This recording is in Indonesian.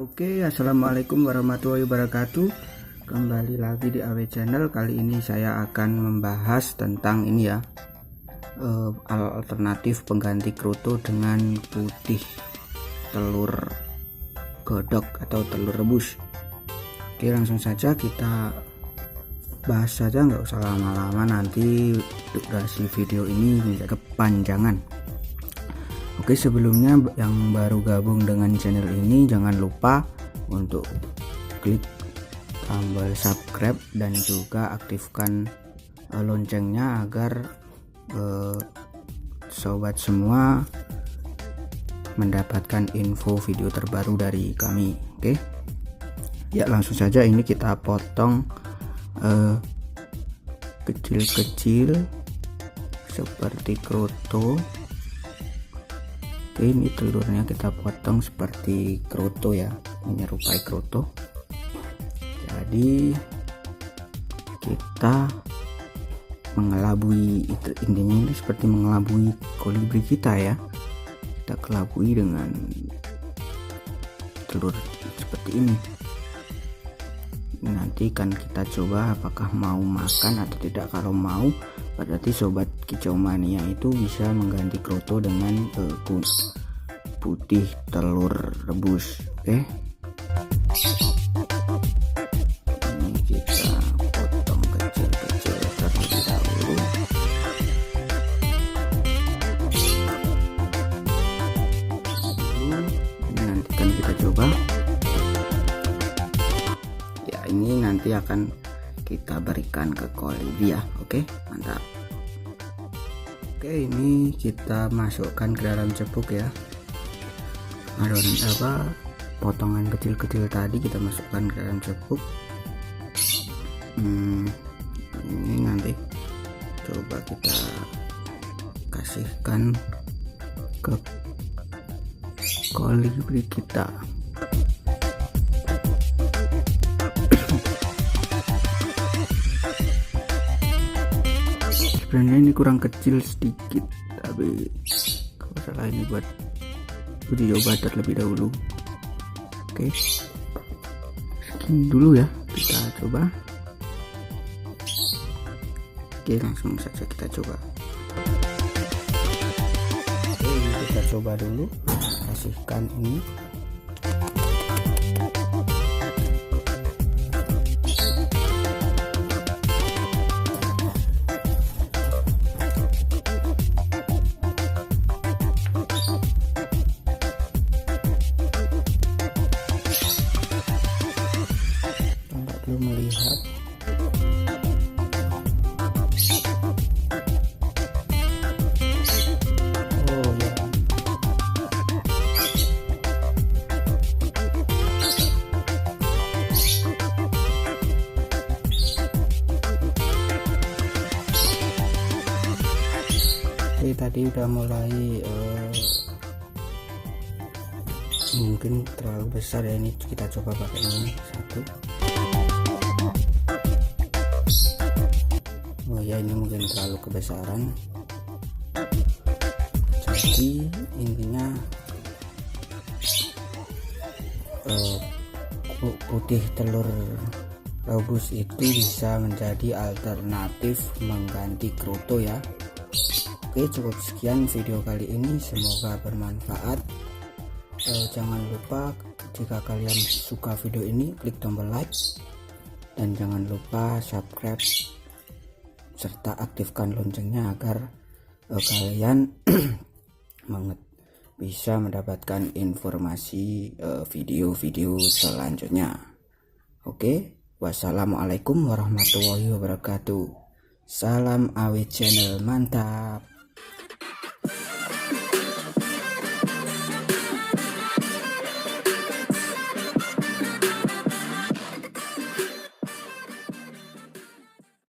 Oke, assalamualaikum warahmatullahi wabarakatuh. Kembali lagi di AW Channel. Kali ini saya akan membahas tentang ini ya, alternatif pengganti kroto dengan putih telur godok atau telur rebus. Oke, langsung saja kita bahas saja, nggak usah lama-lama, nanti durasi video ini menjadi kepanjangan. Oke, sebelumnya yang baru gabung dengan channel ini jangan lupa untuk klik tombol subscribe dan juga aktifkan loncengnya agar sobat semua mendapatkan info video terbaru dari kami. Oke ya, langsung saja ini kita potong kecil-kecil seperti kroto. Oke, ini telurnya kita potong seperti kroto ya, menyerupai kroto. Jadi kita mengelabui, intinya ini seperti mengelabui kolibri kita ya. Kita kelabui dengan telur seperti ini. Nanti kan kita coba apakah mau makan atau tidak. Kalau mau, berarti sobat kicau mania itu bisa mengganti kroto dengan putih telur rebus. Oke, ini kita potong kecil-kecil terlebih dahulu. Ini nanti kan kita coba ya, ini nanti akan kita berikan ke kolibri ya. Oke, mantap. Oke, ini kita masukkan ke dalam cepuk ya. Potongan kecil-kecil tadi kita masukkan ke dalam cepuk. Ini nanti coba kita kasihkan ke kolibri kita. Sebenarnya ini kurang kecil sedikit, tapi kalau salah ini buat uji coba terlebih dahulu. Oke, segini dulu ya, kita coba. Oke, langsung saja kita coba. Oke, kita coba dulu, kasihkan ini. Melihat tadi udah mulai mungkin terlalu besar ya. Ini kita coba pakai ini satu. Oh ya, ini mungkin terlalu kebesaran. Jadi intinya putih telur rebus itu bisa menjadi alternatif mengganti kroto ya. Oke, cukup sekian video kali ini, semoga bermanfaat. Jangan lupa jika kalian suka video ini klik tombol like, dan jangan lupa subscribe serta aktifkan loncengnya agar kalian bisa mendapatkan informasi video-video selanjutnya. Oke, wassalamualaikum warahmatullahi wabarakatuh. Salam AW Channel, mantap.